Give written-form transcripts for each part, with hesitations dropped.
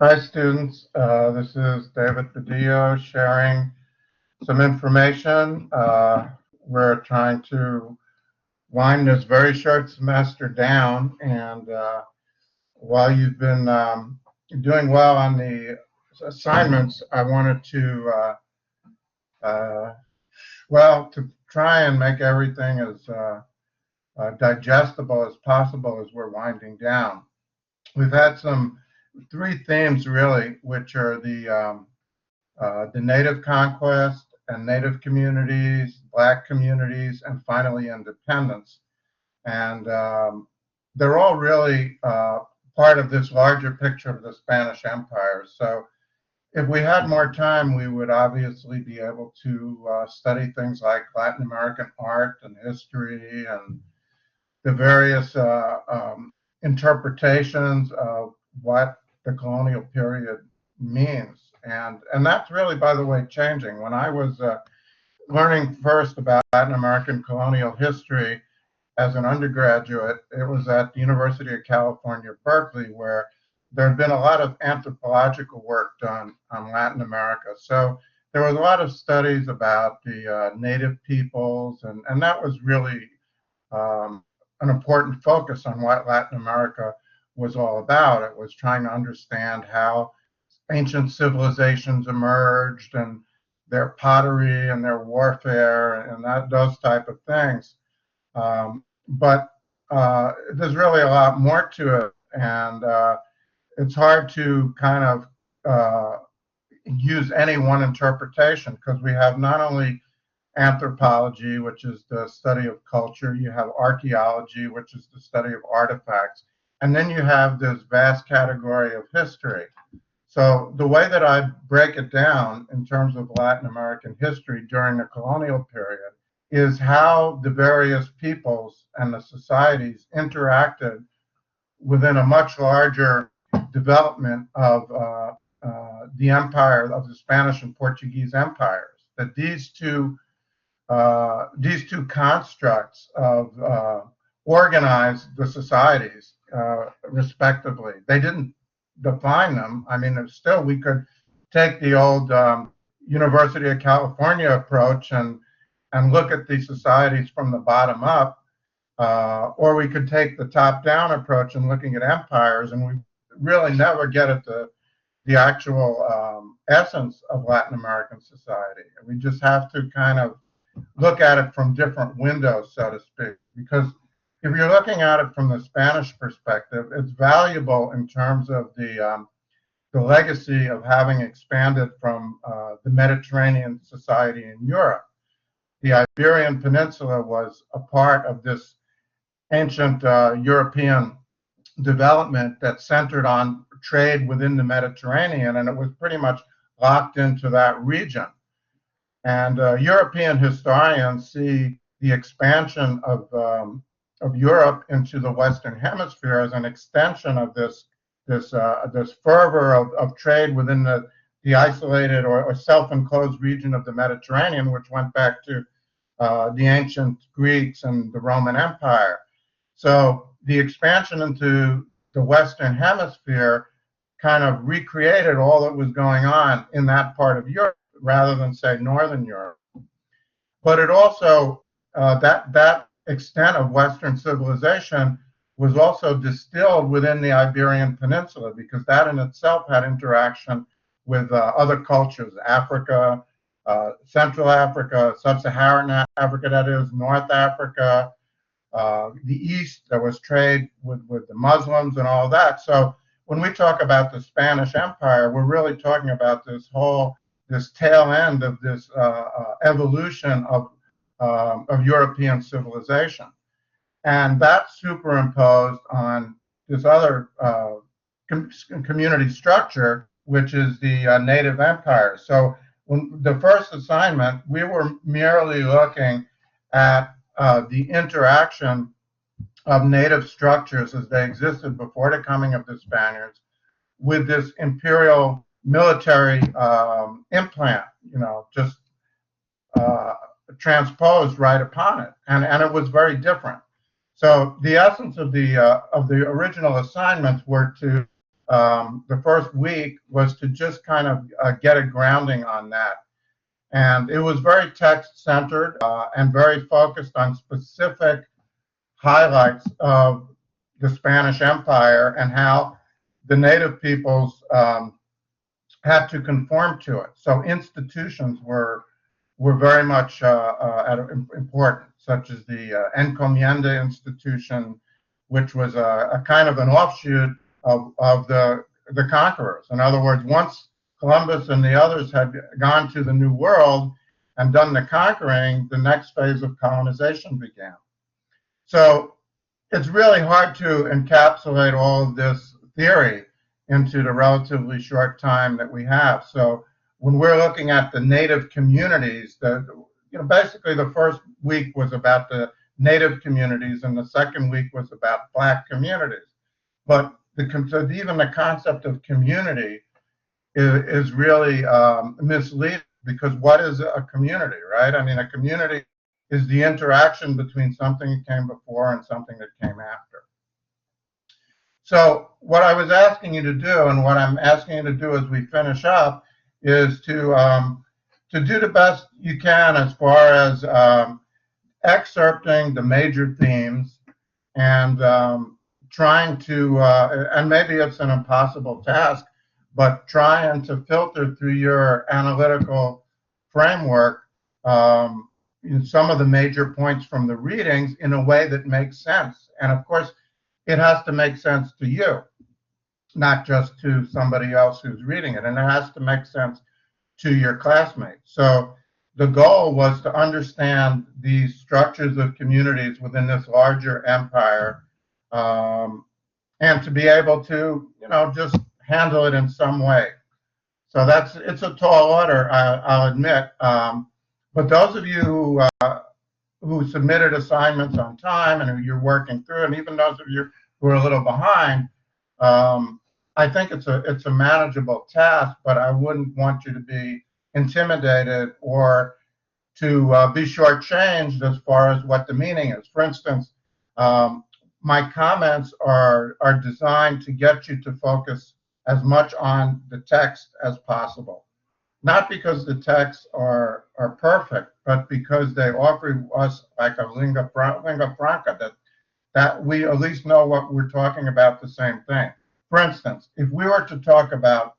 Hi, students. This is David Padillo sharing some information. We're trying to wind this very short semester down, and while you've been doing well on the assignments, I wanted to try and make everything as digestible as possible as we're winding down. We've had three themes really, which are the native conquest and native communities, black communities, and finally independence. And they're all really part of this larger picture of the Spanish Empire. So if we had more time, we would obviously be able to study things like Latin American art and history and the various interpretations of what the colonial period means. And that's really, by the way, changing. When I was learning first about Latin American colonial history as an undergraduate, it was at the University of California, Berkeley, where there had been a lot of anthropological work done on Latin America. So there was a lot of studies about the native peoples, and that was really an important focus on what Latin America was all about. It was trying to understand how ancient civilizations emerged and their pottery and their warfare and those type of things. But there's really a lot more to it, and it's hard to kind of use any one interpretation, because we have not only anthropology, which is the study of culture, you have archaeology, which is the study of artifacts, and then you have this vast category of history. So the way that I break it down in terms of Latin American history during the colonial period is how the various peoples and the societies interacted within a much larger development of the empire, of the Spanish and Portuguese empires. That these two constructs of organize the societies respectively. They didn't define them. I mean, still we could take the old University of California approach and look at these societies from the bottom up, or we could take the top-down approach and looking at empires, and we really never get at the actual essence of Latin American society. And we just have to kind of look at it from different windows, so to speak, because if you're looking at it from the Spanish perspective, it's valuable in terms of the legacy of having expanded from the Mediterranean society in Europe. The Iberian Peninsula was a part of this ancient European development that centered on trade within the Mediterranean, and it was pretty much locked into that region. And European historians see the expansion of Europe into the Western Hemisphere as an extension of this fervor of trade within the isolated or self-enclosed region of the Mediterranean, which went back to the ancient Greeks and the Roman Empire. So the expansion into the Western Hemisphere kind of recreated all that was going on in that part of Europe, rather than, say, Northern Europe. But it also, that extent of Western civilization was also distilled within the Iberian Peninsula, because that in itself had interaction with other cultures, Africa, Central Africa, Sub-Saharan Africa, that is, North Africa, the East. There was trade with the Muslims and all that. So when we talk about the Spanish Empire, we're really talking about this tail end of this evolution of European civilization. And that's superimposed on this other community structure, which is the native empire. So when the first assignment, we were merely looking at the interaction of native structures as they existed before the coming of the Spaniards with this imperial military implant, just transposed right upon it, and it was very different. So the essence of the original assignments were to the first week was to just kind of get a grounding on that. And it was very text-centered and very focused on specific highlights of the Spanish Empire and how the native peoples had to conform to it. So institutions were very much important, such as the encomienda institution, which was a kind of an offshoot of the conquerors. In other words, once Columbus and the others had gone to the New World and done the conquering, the next phase of colonization began. So it's really hard to encapsulate all of this theory into the relatively short time that we have. So when we're looking at the native communities, basically the first week was about the native communities and the second week was about Black communities. But so even the concept of community is really misleading, because what is a community, right? I mean, a community is the interaction between something that came before and something that came after. So what I was asking you to do, and what I'm asking you to do as we finish up, is to do the best you can as far as excerpting the major themes and trying to, and maybe it's an impossible task, but trying to filter through your analytical framework some of the major points from the readings in a way that makes sense. And of course, it has to make sense to you, not just to somebody else who's reading it, and it has to make sense to your classmates. So the goal was to understand the structures of communities within this larger empire, and to be able to, just handle it in some way. So it's a tall order, I'll admit. But those of you who submitted assignments on time and who you're working through, and even those of you who are a little behind, I think it's a manageable task, but I wouldn't want you to be intimidated or to be shortchanged as far as what the meaning is. For instance, my comments are designed to get you to focus as much on the text as possible. Not because the texts are perfect, but because they offer us like a lingua franca, that we at least know what we're talking about, the same thing. For instance, if we were to talk about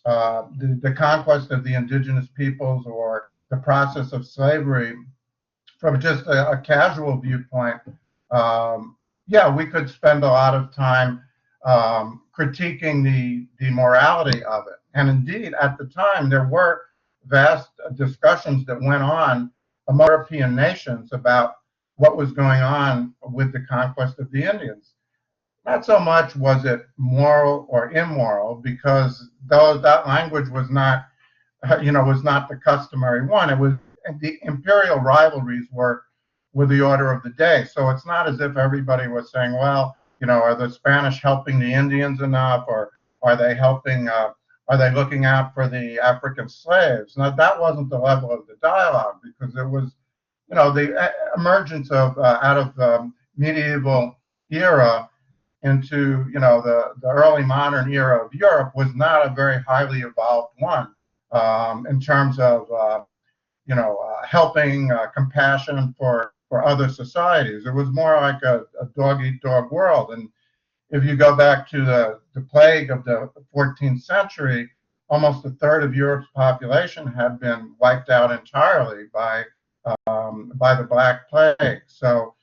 the conquest of the indigenous peoples or the process of slavery from just a casual viewpoint, yeah, we could spend a lot of time critiquing the morality of it. And indeed, at the time, there were vast discussions that went on among European nations about what was going on with the conquest of the Indians. Not so much was it moral or immoral, because that language was not, was not the customary one. It was the imperial rivalries were the order of the day. So it's not as if everybody was saying, well, are the Spanish helping the Indians enough, or are they helping? Are they looking out for the African slaves? Now, that wasn't the level of the dialogue, because it was, the emergence of out of the medieval era into, the early modern era of Europe was not a very highly evolved one in terms of, helping, compassion for other societies. It was more like a dog-eat-dog world. And if you go back to the plague of the 14th century, almost a third of Europe's population had been wiped out entirely by the Black Plague. So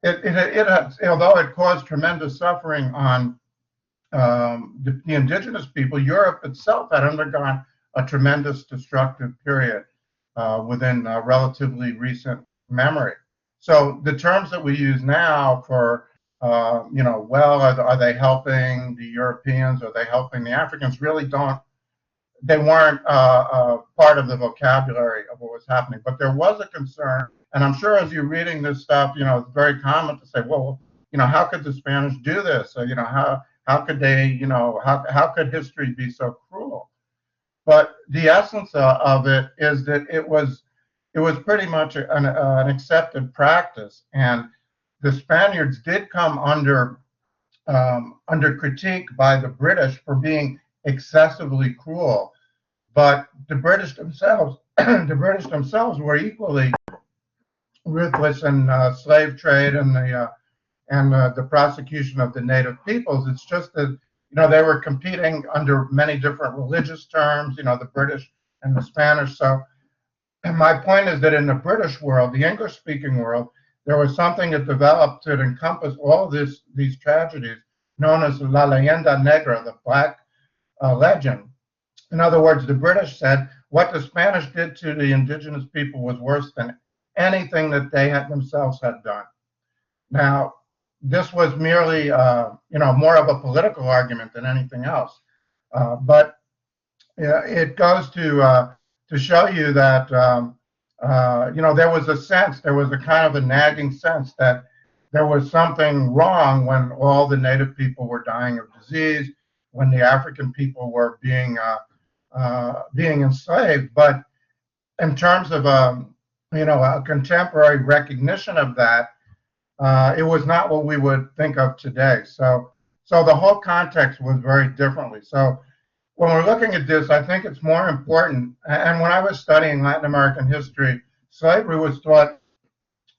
although it caused tremendous suffering on the indigenous people, Europe itself had undergone a tremendous destructive period within relatively recent memory. So the terms that we use now for well, are they helping the Europeans? Are they helping the Africans? Really they weren't part of the vocabulary of what was happening. But there was a concern, and I'm sure as you're reading this stuff, it's very common to say, well, how could the Spanish do this? Or, how could they, how could history be so cruel? But the essence of it is that it was pretty much an accepted practice, and the Spaniards did come under under critique by the British for being excessively cruel. But the British themselves, were equally ruthless in slave trade and the prosecution of the native peoples. It's just that they were competing under many different religious terms. The British and the Spanish. So, and my point is that in the British world, the English-speaking world, there was something that developed to encompass all these tragedies, known as La Leyenda Negra, the Black legend. In other words, the British said what the Spanish did to the indigenous people was worse than anything that they had themselves had done. Now, this was merely, more of a political argument than anything else. But it goes to show you that, there was a kind of a nagging sense that there was something wrong when all the native people were dying of disease, when the African people were being enslaved. But in terms of a contemporary recognition of that, it was not what we would think of today. So the whole context was very differently. So when we're looking at this, I think it's more important. And when I was studying Latin American history, slavery was taught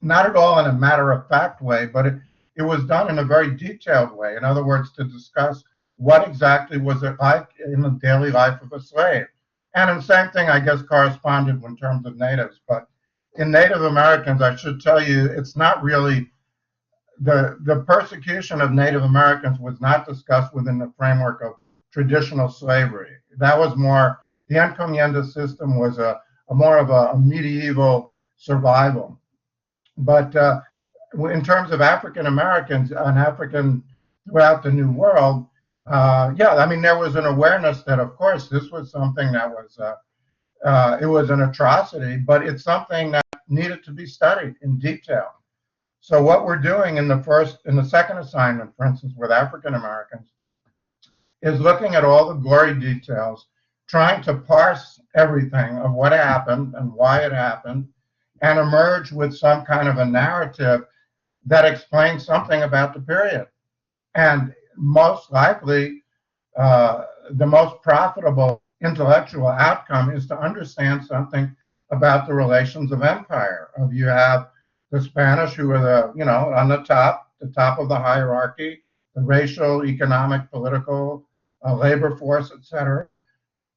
not at all in a matter-of-fact way, but it was done in a very detailed way. In other words, to discuss what exactly was it like in the daily life of a slave. And the same thing, I guess, corresponded in terms of natives. But in Native Americans, I should tell you, it's not really the persecution of Native Americans was not discussed within the framework of traditional slavery. That was more, the encomienda system was more of a medieval survival. But in terms of African Americans and African throughout the New World, there was an awareness that, of course, this was something that was, it was an atrocity, but it's something that needed to be studied in detail. So what we're doing in the second assignment, for instance, with African Americans, is looking at all the gory details, trying to parse everything of what happened and why it happened, and emerge with some kind of a narrative that explains something about the period. And most likely, the most profitable intellectual outcome is to understand something about the relations of empire. You have the Spanish, who are on the top of the hierarchy, the racial, economic, political, labor force, etc.,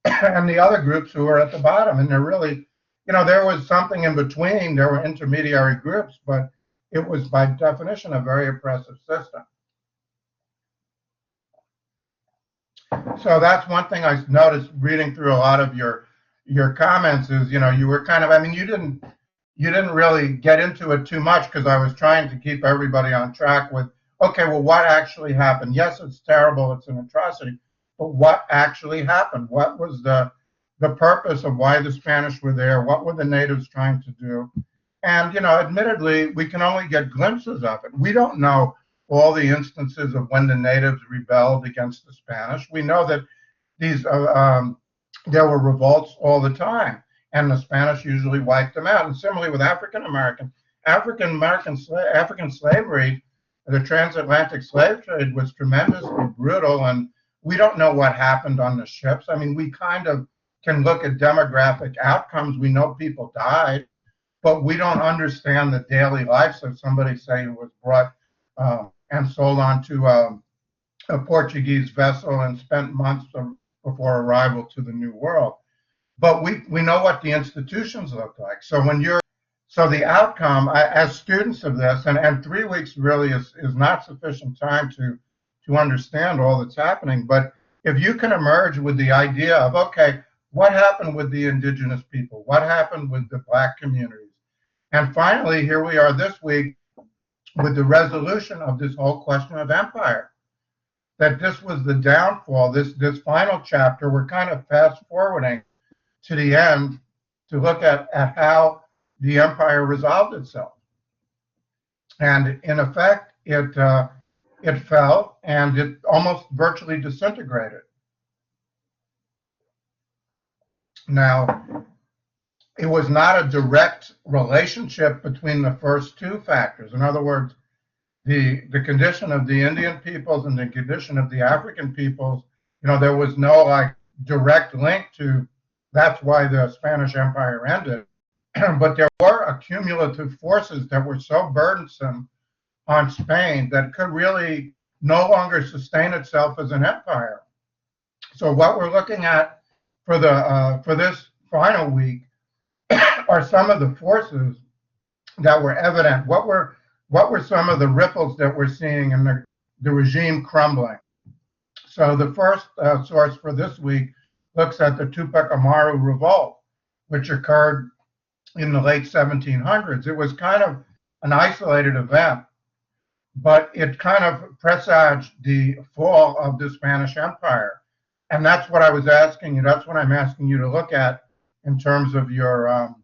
and the other groups who are at the bottom. And they're really, there was something in between. There were intermediary groups, but it was by definition a very oppressive system. So that's one thing I noticed reading through a lot of your comments is, you were kind of, you didn't really get into it too much, because I was trying to keep everybody on track with, okay, well, what actually happened? Yes, it's terrible, it's an atrocity, but what actually happened? What was the purpose of why the Spanish were there? What were the natives trying to do? And, admittedly, we can only get glimpses of it. We don't know all the instances of when the natives rebelled against the Spanish. We know that there were revolts all the time, and the Spanish usually wiped them out. And similarly with African slavery, the transatlantic slave trade was tremendously brutal, and we don't know what happened on the ships. We kind of can look at demographic outcomes. We know people died, but we don't understand the daily lives of somebody, say, who was brought and sold onto a Portuguese vessel and spent months before arrival to the New World. But we know what the institutions look like. So the outcome, as students of this, and 3 weeks really is not sufficient time to understand all that's happening. But if you can emerge with the idea of, okay, what happened with the indigenous people? What happened with the Black communities? And finally, here we are this week with the resolution of this whole question of empire. That this was the downfall, this final chapter, we're kind of fast forwarding to the end to look at how the empire resolved itself. And in effect, it fell and it almost virtually disintegrated. Now, it was not a direct relationship between the first two factors. In other words, the condition of the Indian peoples and the condition of the African peoples, there was no like direct link to that's why the Spanish Empire ended. But there were accumulative forces that were so burdensome on Spain that could really no longer sustain itself as an empire. So what we're looking at for this final week are some of the forces that were evident. What were some of the ripples that we're seeing in the regime crumbling? So the first source for this week looks at the Tupac Amaru revolt, which occurred in the late 1700s. It was kind of an isolated event, but it kind of presaged the fall of the Spanish Empire. And that's what I was asking you. That's what I'm asking you to look at in terms of your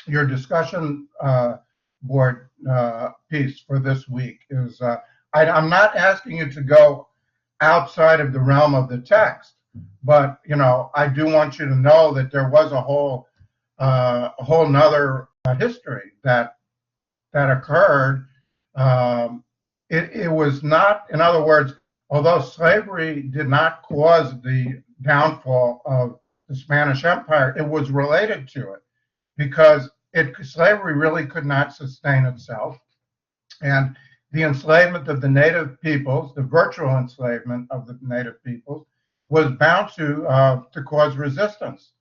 discussion board piece for this week. I'm not asking you to go outside of the realm of the text, but I do want you to know that there was a whole nother history that occurred. It was not, in other words, although slavery did not cause the downfall of the Spanish Empire, it was related to it because slavery really could not sustain itself. And the enslavement of the native peoples, the virtual enslavement of the native peoples, was bound to cause resistance.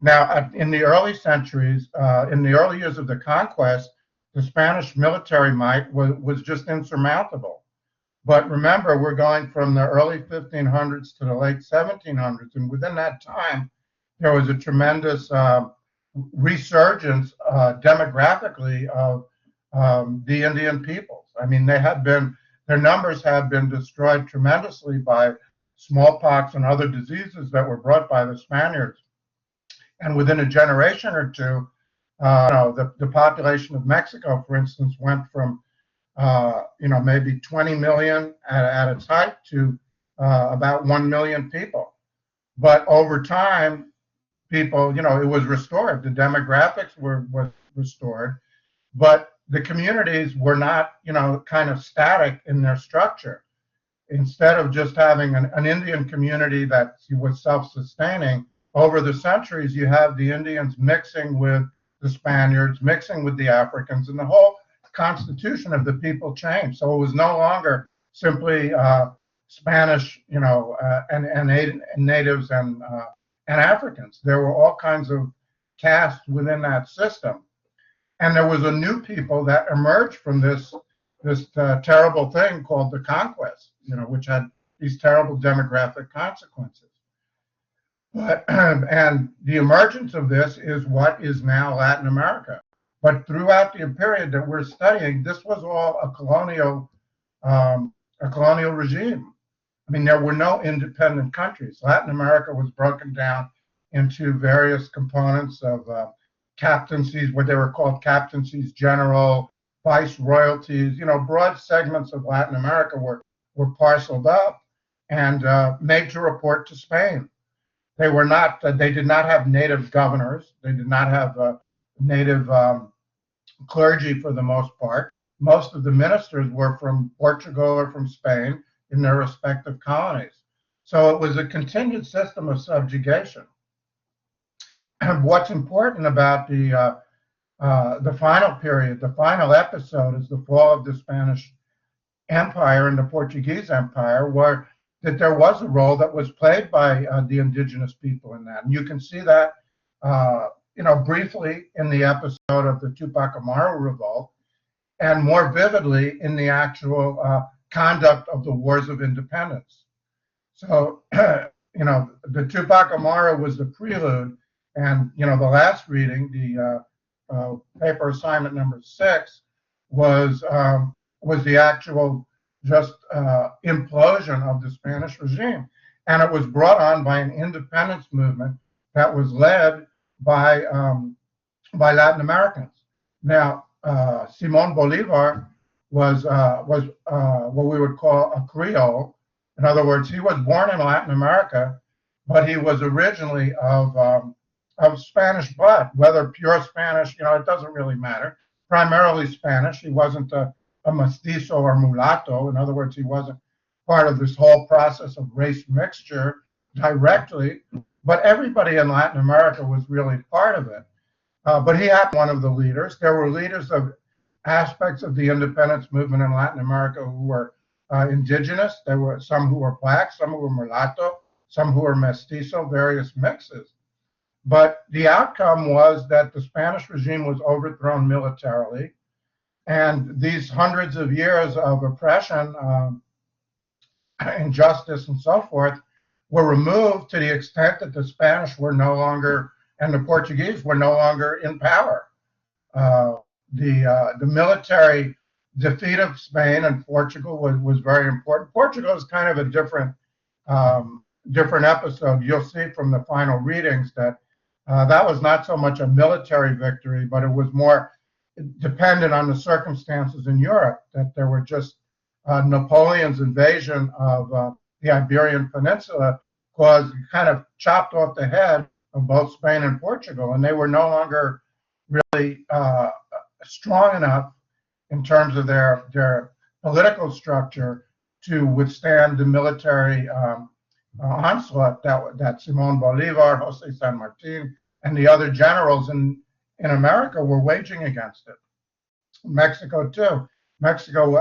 Now, in the early centuries, in the early years of the conquest, the Spanish military might was just insurmountable. But remember, we're going from the early 1500s to the late 1700s, and within that time, there was a tremendous resurgence demographically of the Indian peoples. I mean, their numbers had been destroyed tremendously by smallpox and other diseases that were brought by the Spaniards. And within a generation or two, the population of Mexico, for instance, went from maybe 20 million at its height to about 1 million people. But over time, people, it was restored. The demographics were restored, but the communities were not, kind of static in their structure. Instead of just having an Indian community that was self-sustaining, over the centuries, you have the Indians mixing with the Spaniards, mixing with the Africans, and the whole constitution of the people changed. So it was no longer simply Spanish, and natives and Africans. There were all kinds of castes within that system, and there was a new people that emerged from this terrible thing called the conquest, which had these terrible demographic consequences. But and the emergence of this is what is now Latin America. But throughout the period that we're studying, this was all a colonial regime. I mean, there were no independent countries. Latin America was broken down into various components of captaincies, what they were called captaincies general, viceroyalties. Broad segments of Latin America were parceled up and made to report to Spain. They did not have native governors. They did not have native clergy for the most part. Most of the ministers were from Portugal or from Spain in their respective colonies. So it was a continued system of subjugation. What's important about the final period, the final episode, is the fall of the Spanish Empire and the Portuguese Empire, where that there was a role that was played by the indigenous people in that. And you can see that, briefly in the episode of the Tupac Amaru revolt, and more vividly in the actual conduct of the wars of independence. So, the Tupac Amaru was the prelude, and, the last reading, the paper assignment number 6, was the actual just implosion of the Spanish regime. And it was brought on by an independence movement that was led by Latin Americans. Now, Simón Bolívar was what we would call a Creole. In other words, he was born in Latin America, but he was originally of Spanish blood, whether pure Spanish, it doesn't really matter. Primarily Spanish. He wasn't a mestizo or mulatto. In other words, he wasn't part of this whole process of race mixture directly, but everybody in Latin America was really part of it. But he had one of the leaders. There were leaders of aspects of the independence movement in Latin America who were indigenous. There were some who were black, some who were mulatto, some who were mestizo, various mixes. But the outcome was that the Spanish regime was overthrown militarily, and these hundreds of years of oppression, injustice, and so forth were removed to the extent that the Spanish were no longer, and the Portuguese were no longer in power. The military defeat of Spain and Portugal was very important. Portugal is kind of a different episode. You'll see from the final readings that that was not so much a military victory, but it was more dependent on the circumstances in Europe, that there were just Napoleon's invasion of the Iberian Peninsula kind of chopped off the head of both Spain and Portugal, and they were no longer really strong enough in terms of their political structure to withstand the military onslaught that Simón Bolívar, José San Martín, and the other generals in America were waging against it. Mexico too. Mexico,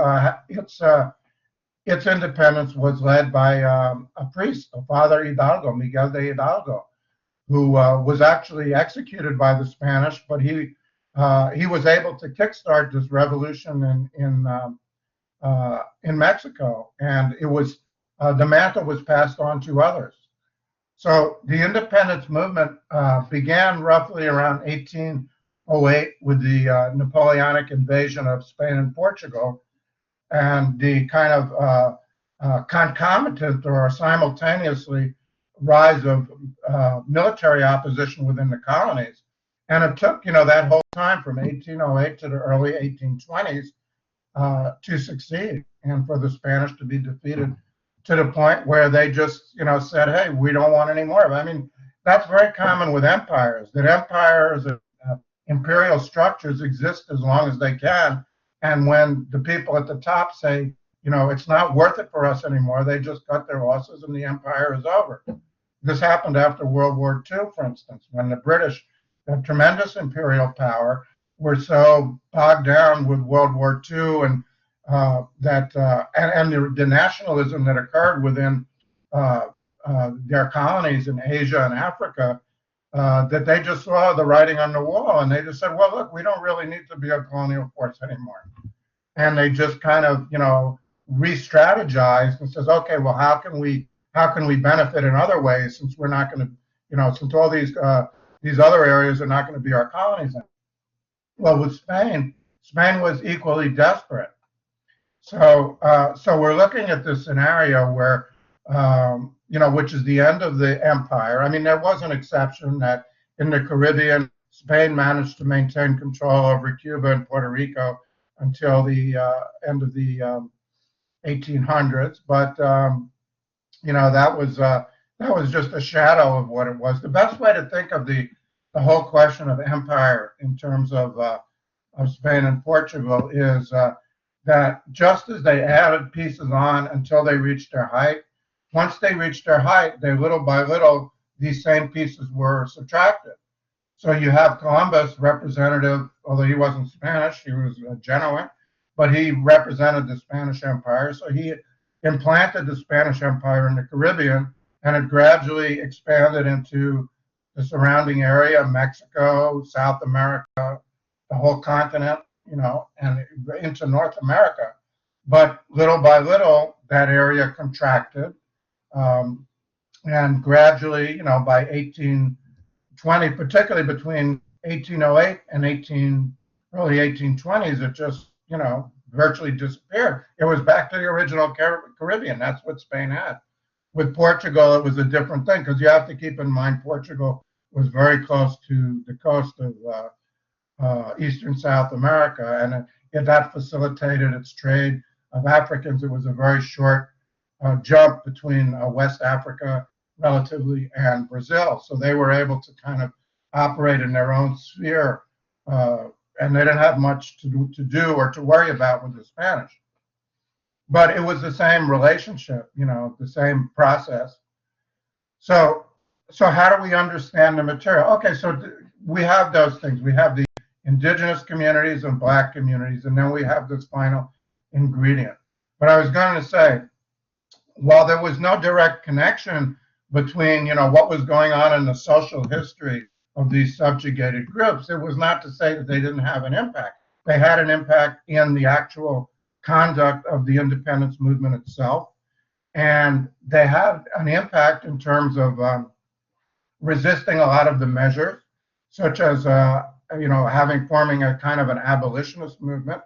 its independence was led by a priest, a Father Hidalgo, Miguel de Hidalgo, who was actually executed by the Spanish, but he was able to kickstart this revolution in Mexico, and it was the mantle was passed on to others. So the independence movement began roughly around 1808 with the Napoleonic invasion of Spain and Portugal, and the kind of concomitant or simultaneously rise of military opposition within the colonies. And it took, that whole time from 1808 to the early 1820s to succeed, and for the Spanish to be defeated to the point where they just, said, hey, we don't want any more of it. I mean, that's very common with empires, that empires and imperial structures exist as long as they can. And when the people at the top say, it's not worth it for us anymore, they just cut their losses and the empire is over. This happened after World War II, for instance, when the British, a tremendous imperial power, were so bogged down with World War II and the nationalism that occurred within their colonies in Asia and Africa, that they just saw the writing on the wall, and they just said, well, look, we don't really need to be a colonial force anymore. And they just kind of, re-strategized and says, okay, well, how can we benefit in other ways, since we're not going to, since all these other areas are not going to be our colonies. Well, with Spain was equally desperate. So we're looking at this scenario where, which is the end of the empire. I mean, there was an exception that in the Caribbean, Spain managed to maintain control over Cuba and Puerto Rico until the end of the 1800s. But that was just a shadow of what it was. The best way to think of the whole question of empire in terms of Spain and Portugal is that just as they added pieces on until they reached their height, once they reached their height, they little by little, these same pieces were subtracted. So you have Columbus, representative, although he wasn't Spanish, he was Genoan, but he represented the Spanish Empire. So he implanted the Spanish Empire in the Caribbean, and it gradually expanded into the surrounding area, Mexico, South America, the whole continent, and into North America. But little by little, that area contracted. And gradually, by 1820, particularly between 1808 and early 1820s, it just, virtually disappeared. It was back to the original Caribbean. That's what Spain had. With Portugal, it was a different thing, because you have to keep in mind Portugal was very close to the coast of eastern South America, and that facilitated its trade of Africans. It was a very short jump between West Africa, relatively, and Brazil. So they were able to kind of operate in their own sphere and they didn't have much to do or to worry about with the Spanish. But it was the same relationship, the same process. So how do we understand the material? Okay, so we have those things. We have the indigenous communities and black communities, and then we have this final ingredient. But I was going to say, while there was no direct connection between, what was going on in the social history of these subjugated groups, it was not to say that they didn't have an impact. They had an impact in the actual conduct of the independence movement itself, and they had an impact in terms of resisting a lot of the measures, such as forming a kind of an abolitionist movement.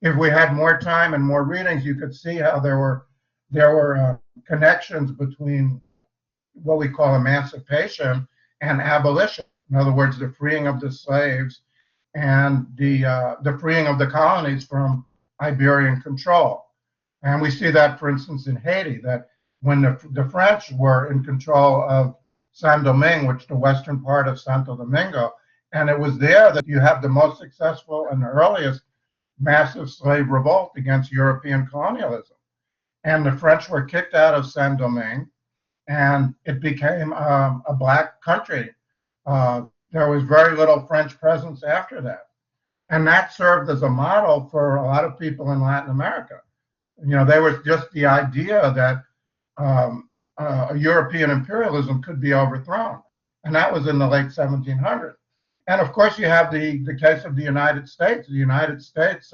If we had more time and more readings, you could see how there were connections between what we call emancipation and abolition. In other words, the freeing of the slaves and the freeing of the colonies from Iberian control. And we see that, for instance, in Haiti, that when the French were in control of Saint-Domingue, which is the western part of Santo Domingo, and it was there that you have the most successful and the earliest massive slave revolt against European colonialism. And the French were kicked out of Saint-Domingue, and it became a black country. There was very little French presence after that. And that served as a model for a lot of people in Latin America. There was just the idea that European imperialism could be overthrown. And that was in the late 1700s. And of course, you have the case of the United States. The United States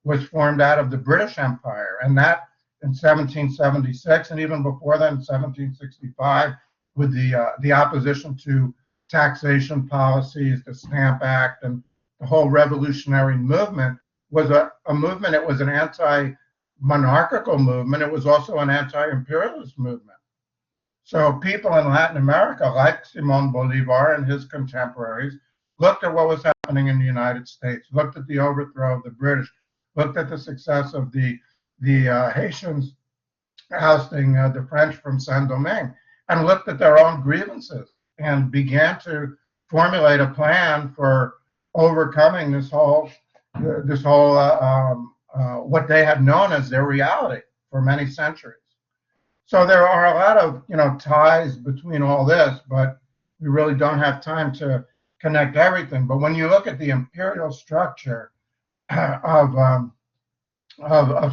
was formed out of the British Empire, and that in 1776, and even before then, 1765, with the opposition to taxation policies, the Stamp Act, and the whole revolutionary movement was a movement. It was an anti-monarchical movement. It was also an anti-imperialist movement. So people in Latin America, like Simón Bolívar and his contemporaries, looked at what was happening in the United States, looked at the overthrow of the British, looked at the success of the Haitians ousting the French from Saint-Domingue, and looked at their own grievances and began to formulate a plan for overcoming this whole what they had known as their reality for many centuries. So there are a lot of ties between all this, but we really don't have time to connect everything. But when you look at the imperial structure of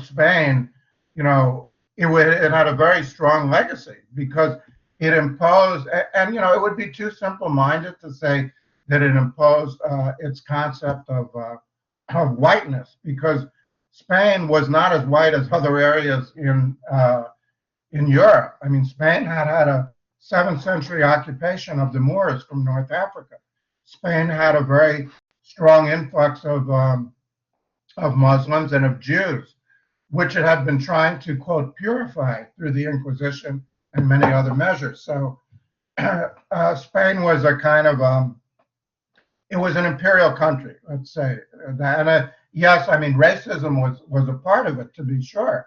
Spain, it had a very strong legacy because it imposed, and it would be too simple-minded to say that it imposed its concept of whiteness, because Spain was not as white as other areas in Europe. I mean, Spain had a 7th century occupation of the Moors from North Africa. Spain had a very strong influx of Muslims and of Jews, which it had been trying to, quote, purify through the Inquisition and many other measures. So Spain was a kind of, it was an imperial country, let's say. And yes, I mean, racism was a part of it, to be sure.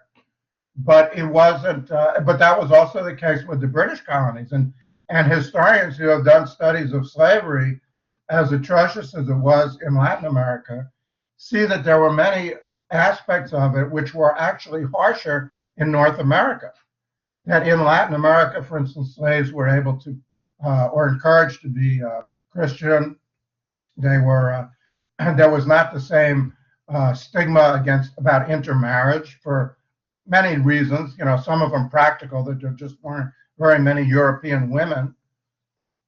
But it wasn't, but that was also the case with the British colonies. And historians who have done studies of slavery, as atrocious as it was in Latin America, see that there were many aspects of it which were actually harsher in North America. That in Latin America, for instance, slaves were able to, or encouraged to be Christian. They were, there was not the same stigma about intermarriage for many reasons, some of them practical, that there just weren't very many European women.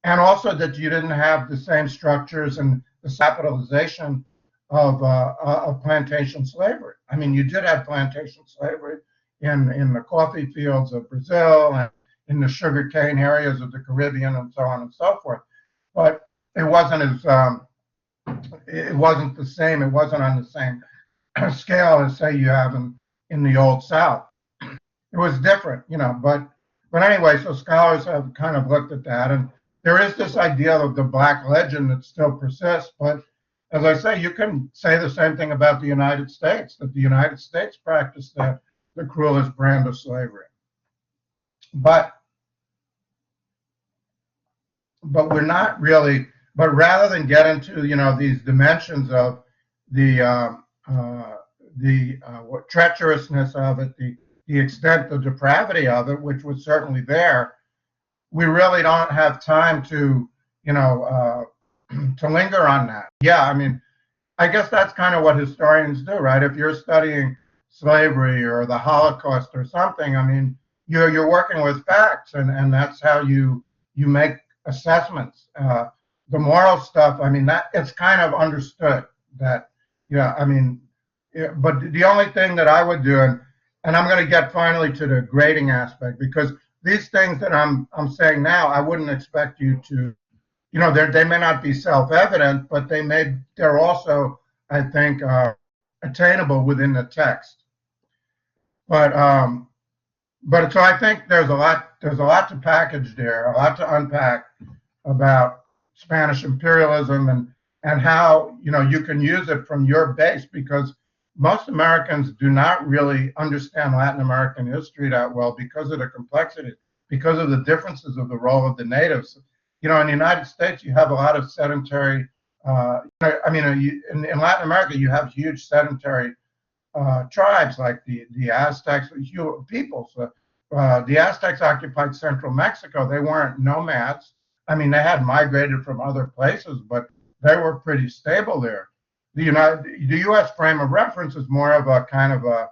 And also that you didn't have the same structures and the capitalization of plantation slavery. I mean, you did have plantation slavery in the coffee fields of Brazil and in the sugarcane areas of the Caribbean and so on and so forth. But it wasn't it wasn't the same. It wasn't on the same scale as, say, you have in the Old South. It was different, but anyway, so scholars have kind of looked at that, and there is this idea of the black legend that still persists. But as I say, you can say the same thing about the United States, that the United States practiced the cruelest brand of slavery. But we're not really, but rather than get into, these dimensions of treacherousness of it, the extent, the depravity of it, which was certainly there, we really don't have time to, to linger on that. Yeah, I mean, I guess that's kind of what historians do, right? If you're studying slavery or the Holocaust or something, I mean, you're working with facts, and that's how you make assessments. The moral stuff, I mean, that it's kind of understood that, yeah, I mean, but the only thing that I would do, and I'm going to get finally to the grading aspect, because these things that I'm saying now, I wouldn't expect you to, they may not be self-evident, but they're also, I think, attainable within the text. But so I think there's a lot to package there, a lot to unpack about Spanish imperialism and how you can use it from your base, because most Americans do not really understand Latin American history that well because of the complexity, because of the differences of the role of the natives. In the United States, you have a lot of sedentary. In Latin America, you have huge sedentary tribes like the Aztecs, peoples. The Aztecs occupied central Mexico. They weren't nomads. I mean, they had migrated from other places, but they were pretty stable there. The U.S. frame of reference is more of a kind of a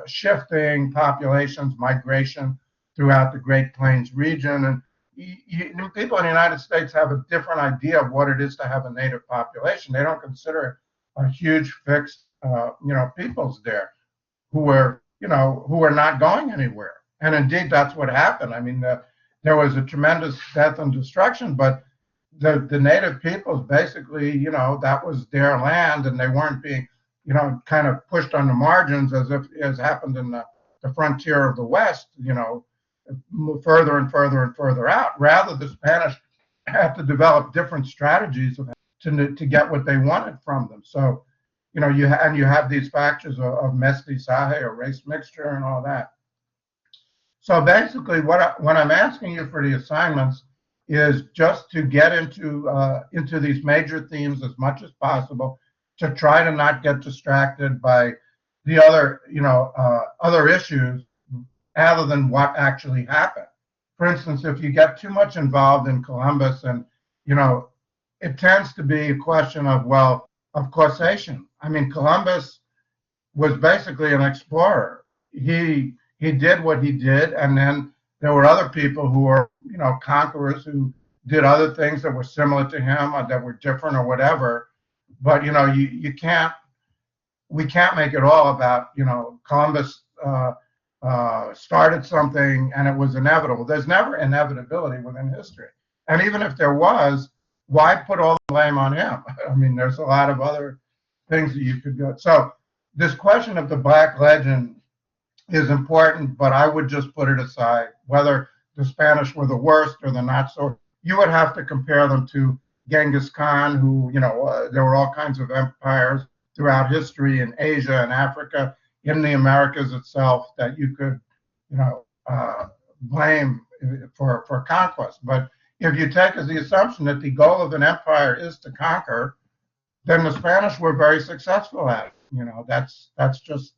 shifting populations, migration throughout the Great Plains region, and people in the United States have a different idea of what it is to have a native population. They don't consider it a huge fixed, peoples there who are not going anywhere. And indeed, that's what happened. I mean, there was a tremendous death and destruction, but the native peoples basically, that was their land, and they weren't being, kind of pushed on the margins as happened in the frontier of the West, further and further and further out. Rather, the Spanish had to develop different strategies to get what they wanted from them. So, you have these factors of mestizaje or race mixture and all that. So basically, what I'm asking you for the assignments is just to get into these major themes as much as possible, to try to not get distracted by the other issues other than what actually happened. For instance, if you get too much involved in Columbus, and it tends to be a question of causation. I mean, Columbus was basically an explorer. He did what he did, and then there were other people who were, conquerors who did other things that were similar to him or that were different or whatever. But we can't make it all about Columbus started something and it was inevitable. There's never inevitability within history, and even if there was, why put all the blame on him? I mean, there's a lot of other things that you could go. So this question of the Black legend is important, but I would just put it aside. Whether the Spanish were the worst or the not so, you would have to compare them to Genghis Khan, who, there were all kinds of empires throughout history in Asia and Africa, in the Americas itself, that you could, blame for conquest. But if you take as the assumption that the goal of an empire is to conquer, then the Spanish were very successful at it. That's just,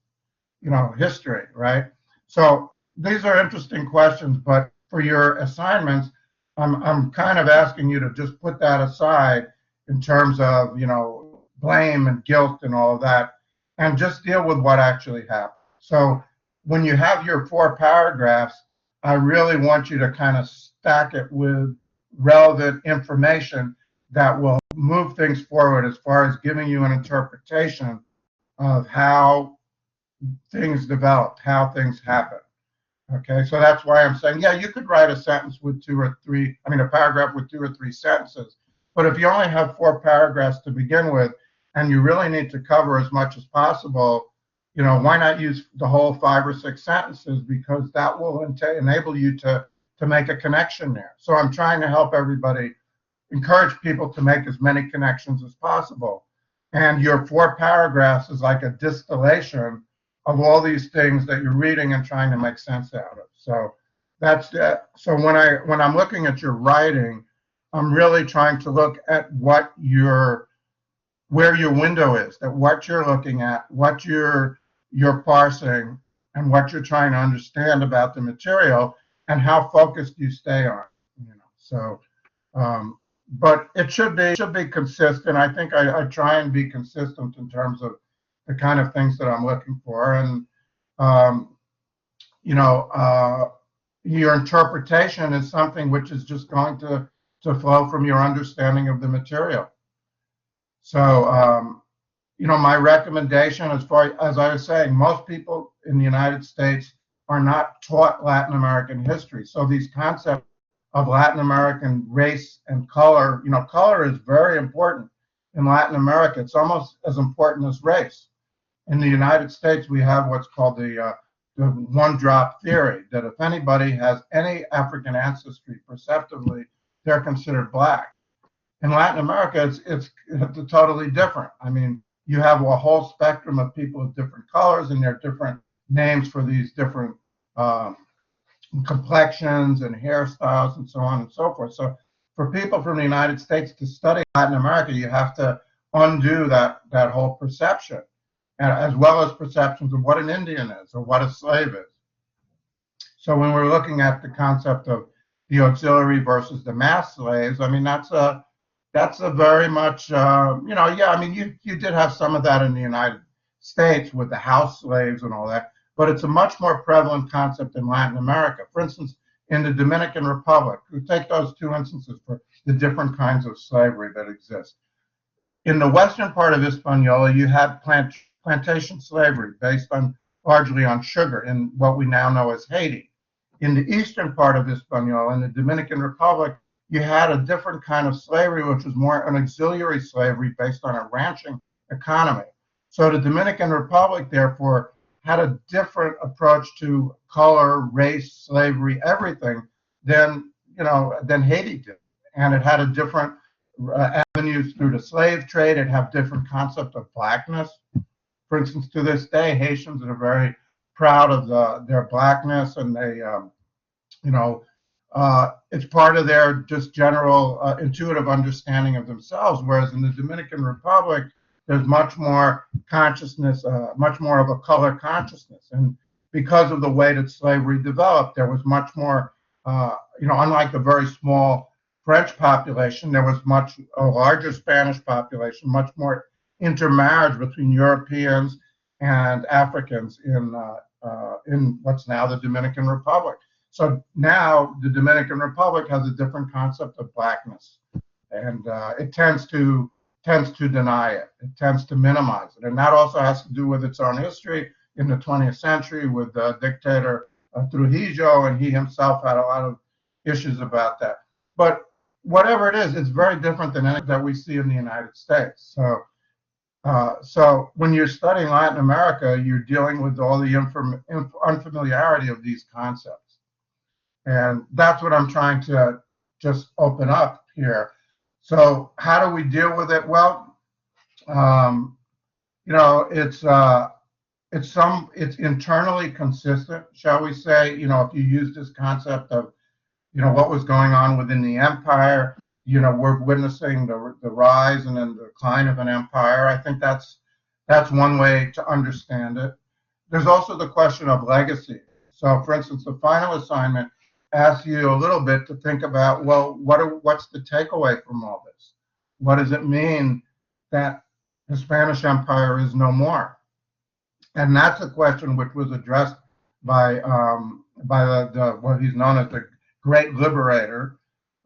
history, right? So these are interesting questions, but for your assignments, I'm kind of asking you to just put that aside in terms of, blame and guilt and all of that, and just deal with what actually happened. So when you have your 4 paragraphs, I really want you to kind of stack it with relevant information that will move things forward as far as giving you an interpretation of how things developed, how things happen. Okay, so that's why I'm saying, yeah, you could write a sentence with a paragraph with 2 or 3 sentences, but if you only have 4 paragraphs to begin with, and you really need to cover as much as possible, why not use the whole 5 or 6 sentences, because that will enable you to make a connection there. So I'm trying to help everybody, encourage people to make as many connections as possible. And your 4 paragraphs is like a distillation of all these things that you're reading and trying to make sense out of. So that's that. So when I'm looking at your writing, I'm really trying to look at what you're where your window is, that what you're looking at, what you're parsing, and what you're trying to understand about the material, and how focused you stay on. So, but it should be consistent. I think I try and be consistent in terms of the kind of things that I'm looking for, and you know, your interpretation is something which is just going to flow from your understanding of the material. So, you know, my recommendation, as far as I was saying, most people in the United States are not taught Latin American history. So these concepts of Latin American race and color, you know, color is very important in Latin America. It's almost as important as race. In the United States, we have what's called the one-drop theory, that if anybody has any African ancestry perceptibly, they're considered black. In Latin America, it's totally different. I mean, you have a whole spectrum of people of different colors, and there are different names for these different complexions and hairstyles and so on and so forth. So for people from the United States to study Latin America, you have to undo that whole perception, as well as perceptions of what an Indian is or what a slave is. So when we're looking at the concept of the auxiliary versus the mass slaves, I mean, that's a very much, you know, yeah, I mean, you did have some of that in the United States with the house slaves and all that, but it's a much more prevalent concept in Latin America. For instance, in the Dominican Republic, we take those two instances for the different kinds of slavery that exist. In the western part of Hispaniola, you had plantation slavery based largely on sugar in what we now know as Haiti. In the eastern part of Hispaniola, in the Dominican Republic, you had a different kind of slavery, which was more an auxiliary slavery based on a ranching economy. So the Dominican Republic, therefore, had a different approach to color, race, slavery, everything than Haiti did, and it had a different avenues through the slave trade. It had different concept of blackness. For instance, to this day, Haitians are very proud of their blackness, and they, you know, it's part of their just general intuitive understanding of themselves. Whereas in the Dominican Republic, there's much more consciousness, much more of a color consciousness. And because of the way that slavery developed, there was much more, you know, unlike the very small French population, there was a larger Spanish population, much more intermarriage between Europeans and Africans in what's now the Dominican Republic. So now the Dominican Republic has a different concept of blackness, and it tends to deny it. It tends to minimize it, and that also has to do with its own history in the 20th century with dictator Trujillo, and he himself had a lot of issues about that. But whatever it is, it's very different than anything that we see in the United States. So when you're studying Latin America, you're dealing with all the unfamiliarity of these concepts. And that's what I'm trying to just open up here. So how do we deal with it? Well, you know, it's internally consistent, shall we say. You know, if you use this concept of, you know, what was going on within the empire, you know, we're witnessing the rise and then the decline of an empire. I think that's one way to understand it. There's also the question of legacy. So, for instance, the final assignment asks you a little bit to think about, well, what's the takeaway from all this? What does it mean that the Spanish Empire is no more? And that's a question which was addressed by what he's known as the great liberator,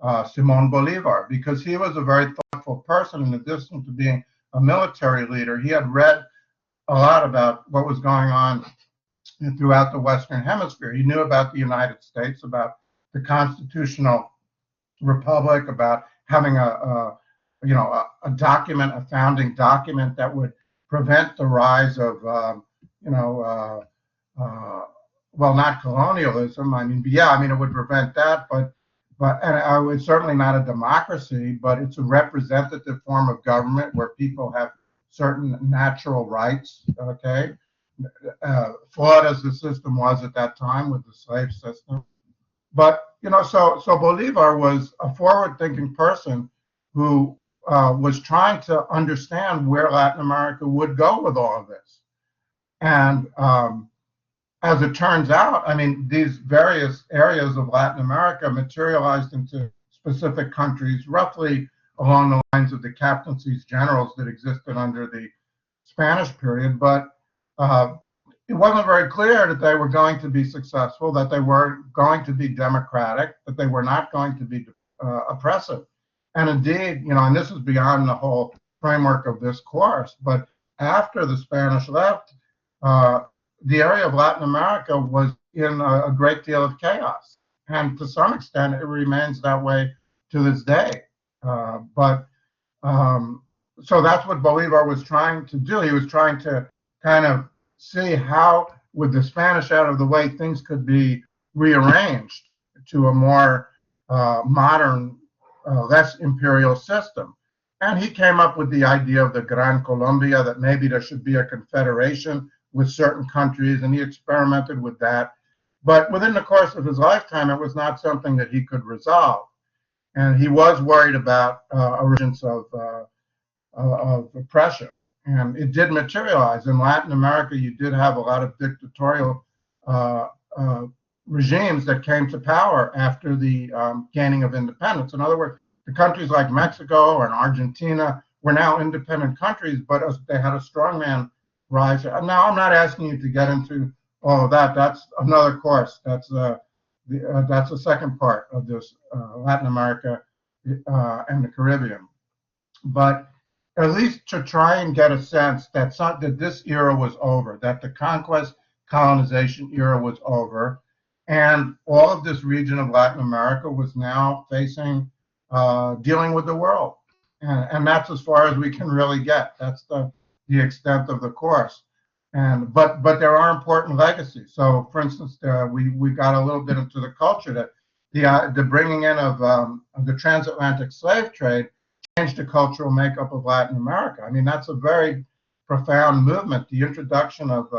Simón Bolívar, because he was a very thoughtful person. In addition to being a military leader, he had read a lot about what was going on throughout the Western Hemisphere. He knew about the United States, about the constitutional republic, about having a document, a founding document that would prevent the rise of, well, not colonialism. I mean, yeah, I mean, it would prevent that, but it's certainly not a democracy, but it's a representative form of government where people have certain natural rights, okay? Flawed as the system was at that time with the slave system. But, you know, so Bolivar was a forward-thinking person who was trying to understand where Latin America would go with all of this. And as it turns out, I mean, these various areas of Latin America materialized into specific countries, roughly along the lines of the captaincies generals that existed under the Spanish period. But it wasn't very clear that they were going to be successful, that they were going to be democratic, that they were not going to be oppressive. And indeed, you know, and this is beyond the whole framework of this course, but after the Spanish left, the area of Latin America was in a great deal of chaos. And to some extent, it remains that way to this day. So that's what Bolivar was trying to do. He was trying to kind of see how, with the Spanish out of the way, things could be rearranged to a more modern, less imperial system. And he came up with the idea of the Gran Colombia, that maybe there should be a confederation with certain countries, and he experimented with that. But within the course of his lifetime, it was not something that he could resolve. And he was worried about origins of oppression. And it did materialize. In Latin America, you did have a lot of dictatorial regimes that came to power after the gaining of independence. In other words, the countries like Mexico and Argentina were now independent countries, but they had a strongman rise. Now, I'm not asking you to get into all of that. That's another course. That's the second part of this Latin America and the Caribbean. But at least to try and get a sense that this era was over, that the conquest colonization era was over, and all of this region of Latin America was now facing dealing with the world. And that's as far as we can really get. That's the extent of the course. But there are important legacies. So, for instance, we got a little bit into the culture that the bringing in of the transatlantic slave trade changed the cultural makeup of Latin America. I mean, that's a very profound movement. The introduction of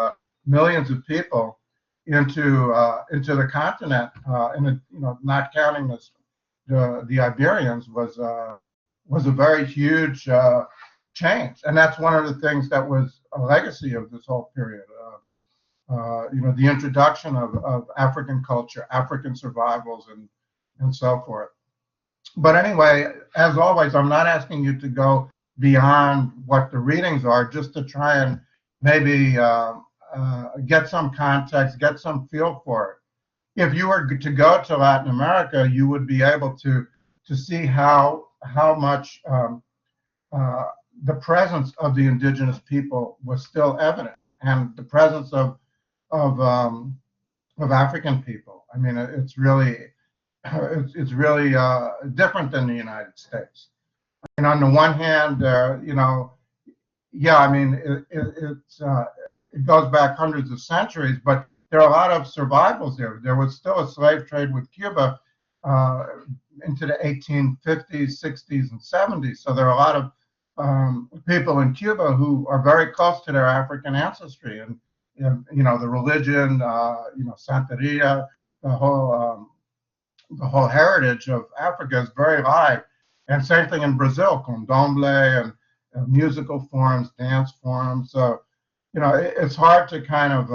millions of people into the continent, not counting the Iberians, was a very huge change. And that's one of the things that was a legacy of this whole period. The introduction of African culture, African survivals, and so forth. But anyway, as always, I'm not asking you to go beyond what the readings are, just to try and maybe get some context, get some feel for it. If you were to go to Latin America, you would be able to see how much the presence of the indigenous people was still evident, and the presence of African people. I mean, it's really different than the United States. And on the one hand, it goes back hundreds of centuries, but there are a lot of survivals there. There was still a slave trade with Cuba into the 1850s, 60s, and 70s. So there are a lot of people in Cuba who are very close to their African ancestry, and the religion, Santeria, the whole heritage of Africa is very alive. And same thing in Brazil, candomblé and musical forms, dance forms. So, it's hard to kind of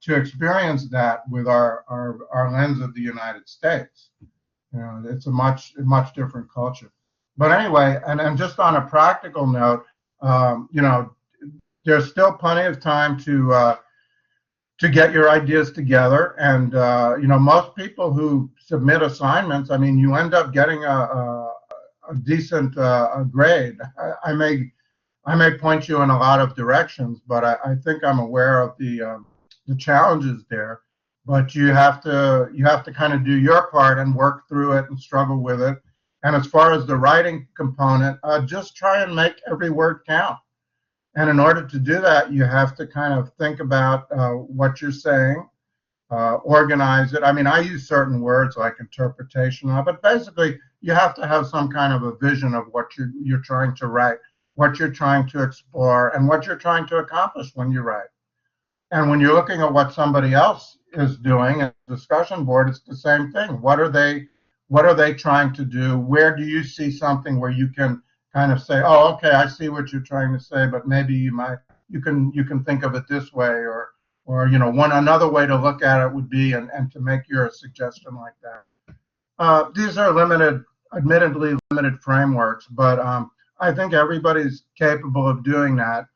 to experience that with our lens of the United States. It's a much different culture. But anyway, and just on a practical note, there's still plenty of time to get your ideas together. And most people who submit assignments, I mean, you end up getting a decent grade. I may point you in a lot of directions, but I think I'm aware of the challenges there. But you have to kind of do your part and work through it and struggle with it. And as far as the writing component, just try and make every word count. And in order to do that, you have to kind of think about what you're saying, organize it. I mean, I use certain words like interpretation, but basically you have to have some kind of a vision of what you're trying to write, what you're trying to explore, and what you're trying to accomplish when you write. And when you're looking at what somebody else is doing at the discussion board, it's the same thing. What are they What are they trying to do? Where do you see something where you can kind of say, oh, okay, I see what you're trying to say, but maybe you can think of it this way, or another way to look at it would be, and to make your suggestion like that. These are admittedly limited frameworks, but I think everybody's capable of doing that.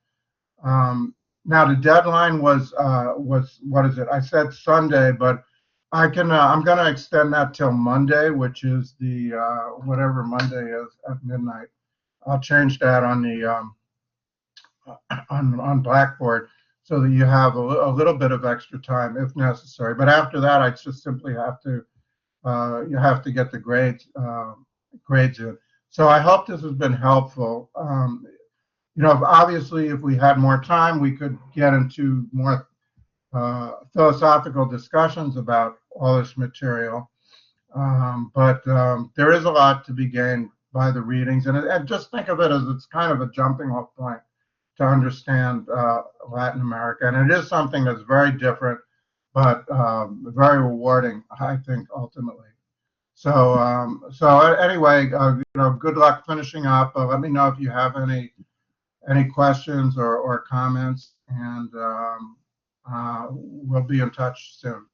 Now the deadline was what is it? I said Sunday, but I'm going to extend that till Monday, which is the whatever Monday is at midnight. I'll change that on the on Blackboard so that you have a little bit of extra time if necessary. But after that, I just simply have to you have to get the grades in. So I hope this has been helpful. Obviously, if we had more time, we could get into more philosophical discussions about all this material. But there is a lot to be gained by the readings, and just think of it as it's kind of a jumping off point to understand Latin America. And it is something that's very different, but very rewarding, I think, ultimately. So, anyway, good luck finishing up. Let me know if you have any questions or comments, and we'll be in touch soon.